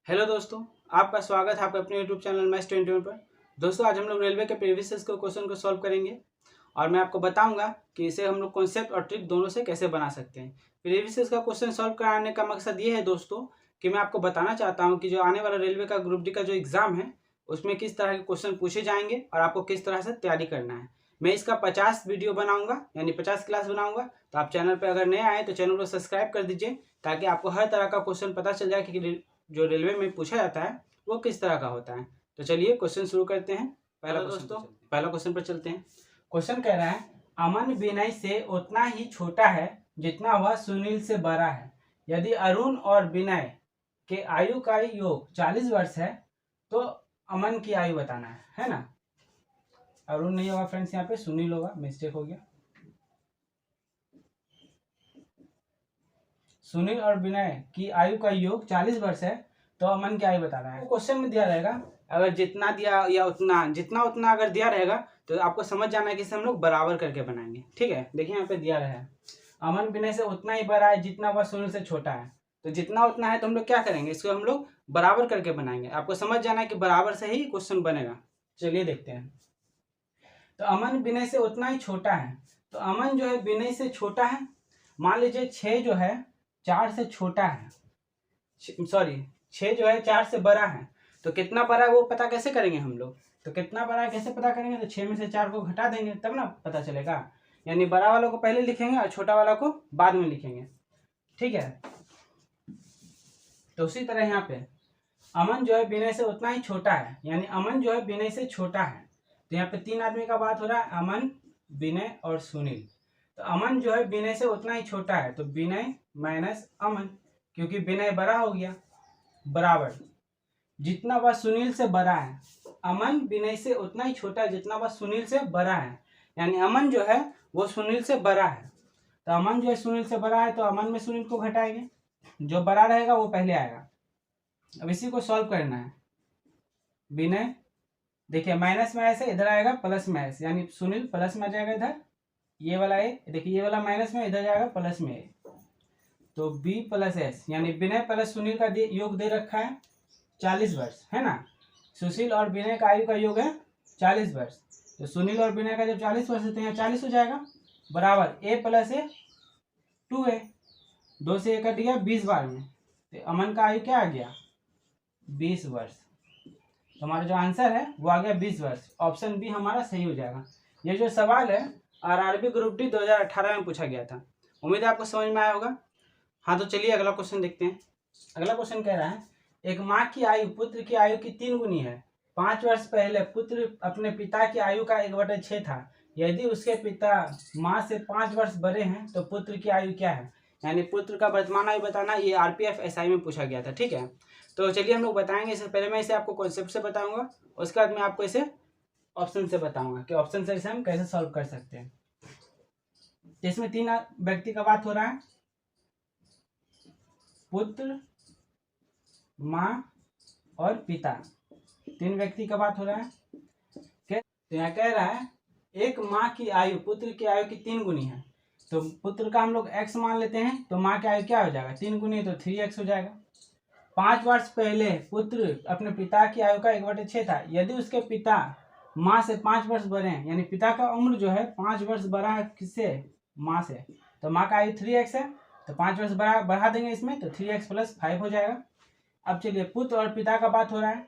Hello दोस्तों, आपका स्वागत है आपके अपने यूट्यूब चैनल मैथ्स 21 पर। दोस्तों, आज हम लोग रेलवे के प्रीवियस के क्वेश्चन को सॉल्व करेंगे और मैं आपको बताऊंगा कि इसे हम लोग कॉन्सेप्ट और ट्रिक दोनों से कैसे बना सकते हैं। प्रीवियस का क्वेश्चन सॉल्व कराने का मकसद ये है दोस्तों कि मैं आपको बताना चाहता हूँ कि जो आने वाला रेलवे का ग्रुप डी का जो एग्ज़ाम है उसमें किस तरह के क्वेश्चन पूछे जाएंगे और आपको किस तरह से तैयारी करना है। मैं इसका 50 वीडियो बनाऊंगा, यानी 50 क्लास बनाऊंगा। तो आप चैनल पर अगर नए आए तो चैनल को सब्सक्राइब कर दीजिए ताकि आपको हर तरह का क्वेश्चन पता चल जाए कि जो रेलवे में पूछा जाता है वो किस तरह का होता है। तो चलिए क्वेश्चन शुरू करते हैं। पहला क्वेश्चन पर चलते हैं। क्वेश्चन कह रहा है, अमन विनय से उतना ही छोटा है जितना वह सुनील से बड़ा है। यदि अरुण और विनय के आयु का योग 40 वर्ष है तो अमन की आयु बताना है ना। अरुण नहीं होगा फ्रेंड्स, यहाँ पे सुनील होगा, मिस्टेक हो गया। सुनील और विनय की आयु का योग 40 वर्ष है तो अमन की आयु बताना है। क्वेश्चन में दिया रहेगा, अगर जितना दिया या उतना जितना उतना अगर दिया रहेगा तो आपको समझ जाना है कि इसे हम लोग बराबर करके बनाएंगे। ठीक है, देखिए यहाँ पे दिया रहा है अमन विनय से उतना ही बड़ा है जितना वह सुनील से छोटा है। तो जितना उतना है तो हम लोग क्या करेंगे, इसको हम लोग बराबर करके बनाएंगे। आपको समझ जाना है कि बराबर से ही क्वेश्चन बनेगा। चलिए देखते हैं। तो अमन विनय से उतना ही छोटा है, तो अमन जो है विनय से छोटा है। मान लीजिए 6 जो है 4 से छोटा है, सॉरी 6 जो है 4 से बड़ा है। तो कितना बड़ा है वो पता कैसे करेंगे हम लोग। तो कितना बड़ा है कैसे पता करेंगे, तो 6 में से 4 को घटा देंगे तब ना पता चलेगा। यानी बड़ा वालों को पहले लिखेंगे और छोटा वाला को बाद में लिखेंगे। ठीक है, तो उसी तरह यहाँ पे अमन जो है विनय से उतना ही छोटा है, यानी अमन जो है विनय से छोटा है। तो यहाँ पे 3 आदमी का बात हो रहा है, अमन, विनय और सुनील। तो अमन जो है विनय से उतना ही छोटा है, तो विनय माइनस अमन, क्योंकि विनय बड़ा हो गया, बराबर जितना वह सुनील से बड़ा है। अमन विनय से उतना ही छोटा है जितना वह सुनील से बड़ा है, यानी अमन जो है वो सुनील से बड़ा है। तो अमन जो है सुनील से बड़ा है तो अमन में सुनील को घटाएंगे, जो बड़ा रहेगा वो पहले आएगा। अब इसी को सॉल्व करना है। विनय देखिए माइनस में ऐसे इधर आएगा प्लस में ऐसे, यानी सुनील प्लस में आ जाएगा इधर, ये वाला ए देखिए ये वाला माइनस में इधर जाएगा प्लस में ए, तो बी प्लस एस, यानी विनय प्लस सुनील का योग दे रखा है 40 वर्ष, है ना। सुशील और विनय का आयु का योग है 40 वर्ष। तो सुनील और विनय का जब 40 वर्ष है तो यहाँ 40 हो जाएगा, बराबर ए प्लस ए 2a, 2 से 1 कट गया 20 बार में। तो अमन का आयु क्या आ गया 20 वर्ष। तो हमारा जो आंसर है वो आ गया 20 वर्ष। ऑप्शन बी हमारा सही हो जाएगा। ये जो सवाल है आरआरबी ग्रुप डी 2018 में पूछा गया था। उम्मीद है आपको समझ में आया होगा। हाँ, तो चलिए अगला क्वेश्चन देखते हैं। अगला क्वेश्चन कह रहा है, एक माँ की आयु पुत्र की आयु की 3 गुनी है। 5 वर्ष पहले पुत्र अपने पिता की आयु का 1/6 था। यदि उसके पिता माँ से 5 वर्ष बड़े हैं तो पुत्र की आयु क्या है। यानी पुत्र का वर्तमान आयु बताना, ये आरपीएफ एसआई में पूछा गया था। ठीक है, तो चलिए हम लोग बताएंगे। इससे पहले मैं इसे आपको कॉन्सेप्ट से बताऊंगा, उसके बाद मैं आपको इसे ऑप्शन से बताऊंगा कि ऑप्शन से इसे हम कैसे सॉल्व कर सकते हैं। इसमें 3 व्यक्ति का बात हो रहा है, पुत्र, माँ और पिता, 3 व्यक्ति का बात हो रहा है। तो यहाँ कह रहा है एक माँ की आयु पुत्र की आयु की 3 गुनी है। तो पुत्र का हम लोग x मान लेते हैं, तो माँ की आयु क्या हो जाएगा 3 गुनी, तो 3x हो जाएगा। 5 वर्ष पहले पुत्र अपने पिता की आयु का 1/6 था। यदि उसके पिता माँ से 5 वर्ष बड़े हैं, यानी पिता का उम्र जो है 5 वर्ष बड़ा है किससे, माँ से, तो माँ का आयु 3x है, तो 5 वर्ष बढ़ा देंगे इसमें, तो 3x + 5 हो जाएगा। अब चलिए पुत्र और पिता का बात हो रहा है।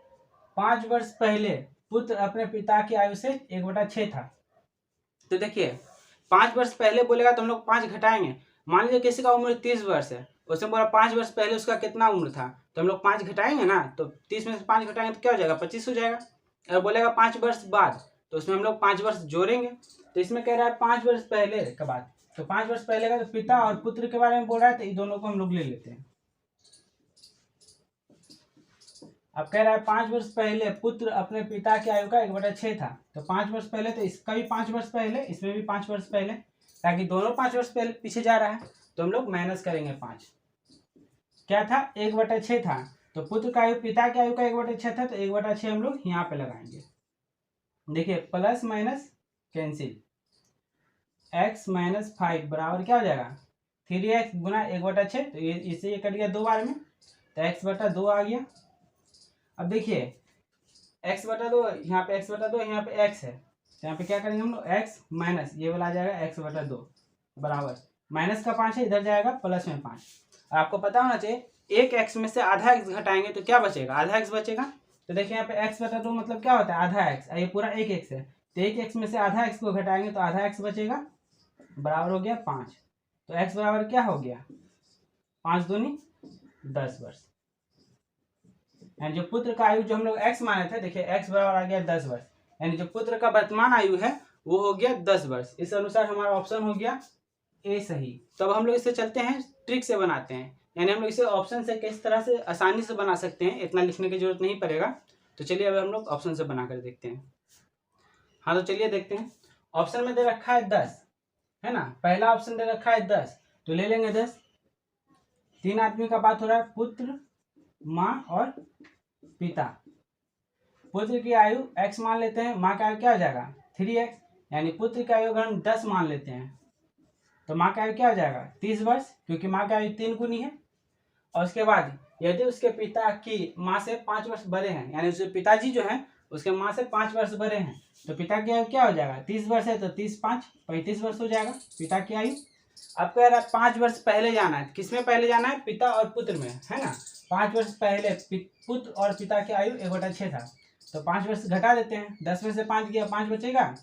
5 वर्ष पहले पुत्र अपने पिता की आयु से 1/6 था। तो देखिए 5 वर्ष पहले बोलेगा तो हम लोग 5 घटाएंगे। मान लीजिए किसी का उम्र 30 वर्ष है, उसने बोला 5 वर्ष पहले उसका कितना उम्र था, तो हम लोग 5 घटाएंगे ना, तो 30 में से 5 घटाएंगे तो क्या हो जाएगा 25 हो जाएगा। अगर बोलेगा 5 वर्ष बाद तो उसमें हम लोग 5 वर्ष जोड़ेंगे। तो इसमें कह रहा है 5 वर्ष पहले का बात, तो 5 वर्ष पहले का तो पिता और पुत्र के बारे में बोल रहा है, तो इन दोनों को हम लोग ले लेते हैं। अब कह रहा है 5 वर्ष पहले पुत्र अपने पिता की आयु का 1/6 था। तो 5 वर्ष पहले, तो इसका भी 5 वर्ष पहले, इसमें भी 5 वर्ष पहले, ताकि दोनों 5 वर्ष पहले पीछे जा रहा है, तो हम लोग माइनस करेंगे 5। क्या था 1/6 था, तो पुत्र का आयु पिता की आयु का 1/6 था, तो 1/6 हम लोग यहाँ पे लगाएंगे। देखिए प्लस माइनस कैंसिल, x - 5 बराबर क्या हो जाएगा 3x गुना 1/6, तो ये इससे ये कट गया 2 बार में, तो x/2 आ गया। अब देखिए x बटा 2, यहाँ पे x बटा 2, यहाँ पे x है, तो यहाँ पे क्या करेंगे हम लोग, x माइनस ये वाला आ जाएगा x बटा 2 बराबर माइनस का 5 है, इधर जाएगा प्लस में 5। आपको पता होना चाहिए एक x में से आधा x घटाएंगे तो क्या बचेगा, आधा x बचेगा। तो देखिए यहाँ पे x बटा 2 मतलब क्या होता है, आधा x, ये पूरा एक x है, तो एक x में से आधा x को घटाएंगे तो आधा x बचेगा, बराबर हो गया 5। तो x बराबर क्या हो गया, 5 दूनी 10 वर्ष। यानी जो पुत्र का आयु जो हम लोग x माने थे, देखिए x बराबर आ गया 10 वर्ष, यानी जो पुत्र का वर्तमान आयु है वो हो गया 10 वर्ष। इस अनुसार हमारा ऑप्शन हो गया ए सही। तो अब हम लोग इसे चलते हैं ट्रिक से बनाते हैं, यानी हम लोग इसे ऑप्शन से किस तरह से आसानी से बना सकते हैं, इतना लिखने की जरूरत नहीं पड़ेगा। तो चलिए अब हम लोग ऑप्शन से बना कर देखते हैं। हाँ तो चलिए देखते हैं। ऑप्शन में दे रखा है 10, है ना, पहला ऑप्शन दे रखा है 10, तो ले लेंगे 10। 3 आदमी का बात हो रहा है, पुत्र, माँ और पिता। पुत्र की आयु x मान लेते हैं, माँ का आयु क्या हो जाएगा 3x, यानी पुत्र की आयु अगर हम 10 मान लेते हैं तो माँ का आयु क्या हो जाएगा 30 वर्ष, क्योंकि माँ का आयु 3 गुनी है। और उसके बाद यदि उसके पिता की माँ से 5 वर्ष बड़े हैं, यानी उसके पिताजी जो हैं उसके माँ से 5 वर्ष बड़े हैं, तो पिता की आयु क्या हो जाएगा, 30 वर्ष है तो 30 5 35 वर्ष हो जाएगा पिता की आयु। अब कह रहा है 5 वर्ष पहले जाना है, किसमें पहले जाना है, पिता और पुत्र में, है ना। 5 वर्ष पहले पुत्र और पिता की आयु 1/6 था, तो 5 वर्ष घटा देते हैं, 10 में से 5 गया 5 बचेगा,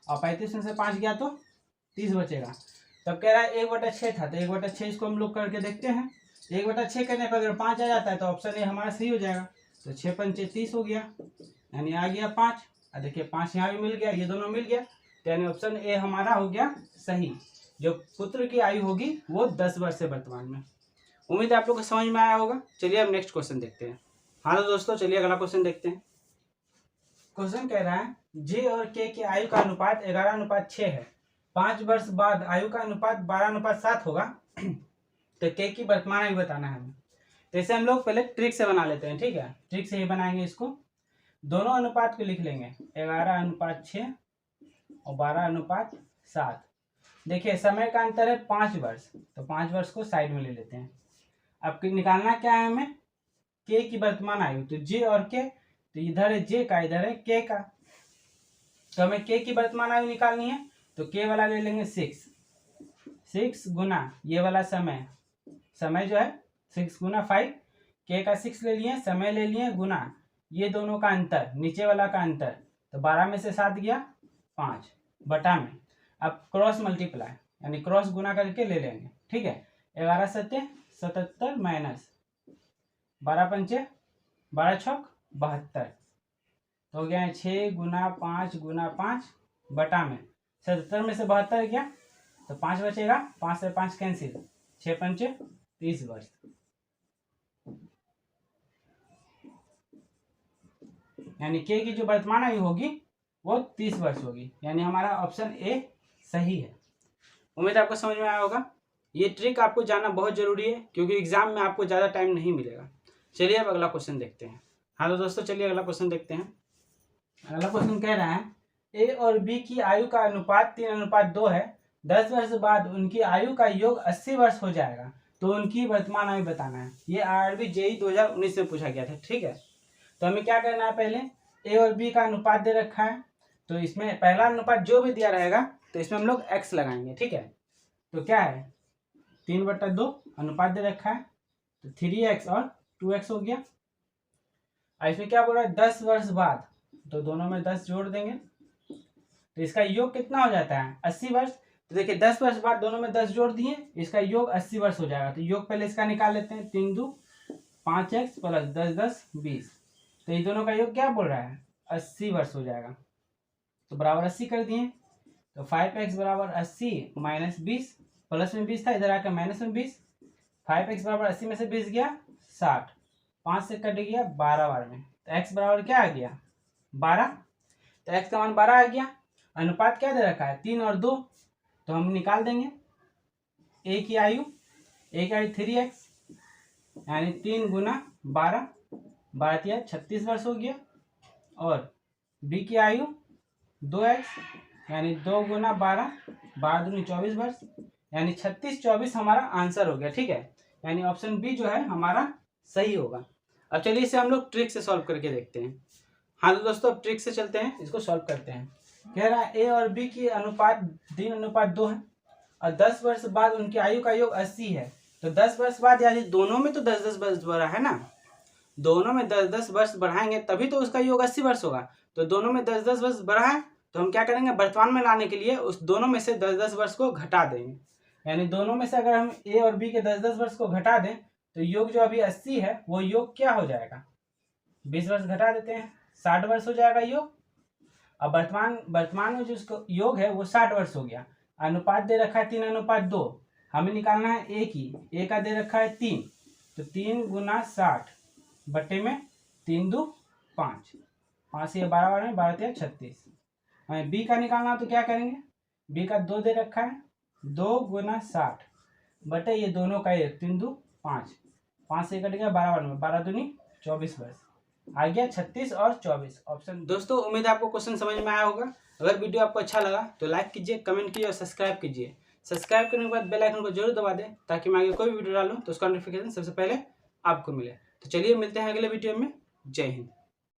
और 35 में से 5 गया तो 30 बचेगा। तब कह रहा है 1/6 था, तो 1/6 इसको हम लोग करके देखते हैं। 1/6 करने पर अगर 5 आ जाता है तो ऑप्शन ए हमारा सही हो जाएगा, तो 6 पंचे 30 हो गया, यानी आ गया 5। और देखिए 5 यहाँ भी मिल गया, ये दोनों मिल गया, तो यानी ऑप्शन ए हमारा हो गया सही। जो पुत्र की आयु होगी वो 10 वर्ष है वर्तमान में। उम्मीद है आप लोग को समझ में आया होगा। चलिए अब नेक्स्ट क्वेश्चन देखते हैं। हाँ तो दोस्तों चलिए अगला क्वेश्चन देखते हैं। क्वेश्चन कह रहा है जे और के की आयु का अनुपात 11:6 है, 5 वर्ष बाद आयु का अनुपात 12:7 होगा, तो के की वर्तमान आयु बताना है हमें। तो इसे हम लोग पहले ट्रिक से बना लेते हैं, ठीक है, ट्रिक से ही बनाएंगे इसको। दोनों अनुपात को लिख लेंगे 11:6 और 12:7। देखिए समय का अंतर है 5 वर्ष, तो 5 वर्ष को साइड में ले लेते हैं। अब निकालना क्या है हमें, के की वर्तमान आयु, तो जे और के, तो इधर है जे का, इधर है के का, तो हमें के की वर्तमान आयु निकालनी है, तो के वाला ले लेंगे 6 गुना ये वाला समय, समय जो है 6 गुना 5, के का 6 ले लिए, समय ले लिए, गुना ये दोनों का अंतर, नीचे वाला का अंतर, तो 12 में से 7 गया 5 बटा में, अब क्रॉस मल्टीप्लाई यानी क्रॉस गुना करके ले लेंगे, ठीक है। 11 7 77 माइनस 12 पंचे 12 छक 72, तो हो गया 6 गुना 5 गुना 5 बटा में 77 में से 72 गया तो 5 बचेगा, 5 से 5 कैंसिल, 6 पंचे 30 वर्ष। यानी के की जो वर्तमान आयु होगी वो 30 वर्ष होगी, यानी हमारा ऑप्शन ए सही है। उम्मीद आपको समझ में आया होगा। ये ट्रिक आपको जानना बहुत जरूरी है क्योंकि एग्जाम में आपको ज़्यादा टाइम नहीं मिलेगा। चलिए अब अगला क्वेश्चन देखते हैं। हाँ तो दोस्तों चलिए अगला क्वेश्चन देखते हैं। अगला क्वेश्चन कह रहा है ए और बी की आयु का अनुपात 3:2 है, 10 वर्ष बाद उनकी आयु का योग 80 वर्ष हो जाएगा, तो उनकी वर्तमान आयु बताना है। ये आरआरबी जेईई 2019 में पूछा गया था, ठीक है। तो हमें क्या करना है, पहले ए और बी का अनुपात दे रखा है, तो इसमें पहला अनुपात जो भी दिया रहेगा तो इसमें हम लोग x लगाएंगे, ठीक है। तो क्या है 3/2 अनुपात दे रखा है, तो 3x और 2x हो गया। और इसमें क्या बोल रहा है 10 वर्ष बाद, तो दोनों में 10 जोड़ देंगे, तो इसका योग कितना हो जाता है 80 वर्ष। तो देखिए 10 वर्ष बाद दोनों में 10 जोड़ दिए, इसका योग 80 वर्ष हो जाएगा। तो योग पहले इसका निकाल लेते हैं, 3 2 5x प्लस 10 10 20, तो ये दोनों का योग क्या बोल रहा है 80 वर्ष हो जाएगा। तो बराबर 80 कर दिए, तो 5x बराबर 80 माइनस 20, प्लस में 20 था इधर आकर माइनस में 20, 5x बराबर 80 में से 20 गया 60, 5 से कट गया 12 बार में, तो x बराबर क्या आ गया 12, तो x का मान 12 आ गया। अनुपात क्या दे रखा है 3 और 2, तो हम निकाल देंगे a की आयु 3x यानी 3 गुना 12 12 36 वर्ष हो गया, और b की आयु 2x यानी 2 गुना 12 12 दूनी 24 वर्ष, यानी 36 24 हमारा आंसर हो गया, ठीक है। यानी ऑप्शन बी जो है हमारा सही होगा। अब चलिए इसे हम लोग ट्रिक से सॉल्व करके देखते हैं। हाँ तो दोस्तों अब ट्रिक से चलते हैं, इसको सॉल्व करते हैं। कह रहा है ए और बी की अनुपात 3:2 है और 10 वर्ष बाद उनकी आयु का योग 80 है। तो 10 वर्ष बाद यानी दोनों में तो 10-10 वर्ष बढ़ा है ना, दोनों में 10-10 वर्ष बढ़ाएंगे तभी तो उसका योग 80 वर्ष होगा। तो दोनों में 10-10 वर्ष बढ़ा है तो हम क्या करेंगे, वर्तमान में लाने के लिए उस दोनों में से 10-10 वर्ष को घटा देंगे। यानी दोनों में से अगर हम ए और बी के 10-10 वर्ष को घटा दें तो योग जो अभी 80 है वो योग क्या हो जाएगा, 20 वर्ष घटा देते हैं, 60 वर्ष हो जाएगा योग। अब वर्तमान में जो उसको योग है वो 60 वर्ष हो गया। अनुपात दे रखा है 3:2, हमें निकालना है ए की, ए का दे रखा है 3, तो 3 × 60 बट्टे में 3 2 5, 5 से 12 में 12 3 36। हमें बी का निकालना तो क्या करेंगे, बी का 2 दे रखा है, 2 × 60 बटे ये दोनों का 1, 3 2 5, 5 से कट गया 12 में, 12 दूनी 24 वर्ष आ गया 36 और 24 ऑप्शन। दोस्तों उम्मीद है आपको क्वेश्चन समझ में आया होगा। अगर वीडियो आपको अच्छा लगा तो लाइक कीजिए, कमेंट कीजिए और सब्सक्राइब कीजिए। सब्सक्राइब करने के बाद बेल आइकन को जरूर दबा दें ताकि मैं आगे कोई भी वीडियो डालूं तो उसका नोटिफिकेशन सबसे पहले आपको मिले। तो चलिए मिलते हैं अगले वीडियो में। जय हिंद।